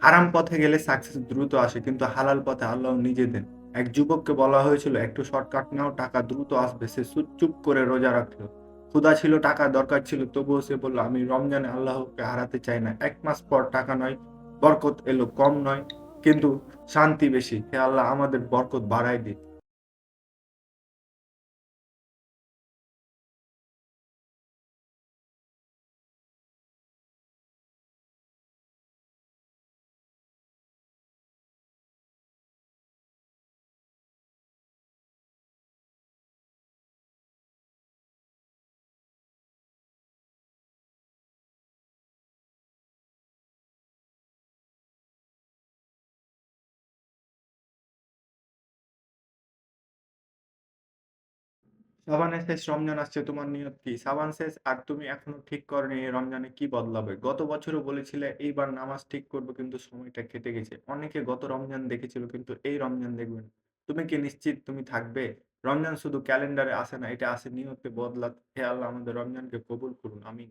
হারাম পথে গেলে সাকসেস দ্রুত আসে কিন্তু হালাল পথে আল্লাহ নিজে দেন। এক যুবককে বলা হয়েছিল, "একটু শর্টকাট নাও, টাকা দ্রুত আসবে।" সে চুপ করে রোজা রাখলো। ক্ষুধা ছিল, টাকা দরকার ছিল, তবুও সে বলল, "আমি রমজানে আল্লাহকে হারাতে চাই না।" ১ মাস পর টাকা নয়, বরকত এলো। কম নয়, কিন্তু শান্তি বেশি। হে আল্লাহ আমাদের বরকত বাড়ায় দিন। সাবানের শেষ, রমজান আসছে, তোমার নিয়ত কি? সাবান শেষ আর তুমি এখনো ঠিক করোনি এই রমজানে কি বদলাবে? গত বছরও বলেছিলে এইবার নামাজ ঠিক করব কিন্তু সময়টা কেটে গেছে। অনেকে গত রমজান দেখেছিল কিন্তু এই রমজান দেখবে না। তুমি কি নিশ্চিত তুমি থাকবে? রমজান শুধু ক্যালেন্ডারে আসে না, এটা আসে নিয়তে বদলাতে। হে আল্লাহ আমাদের রমজানকে কবুল করুন। আমিন।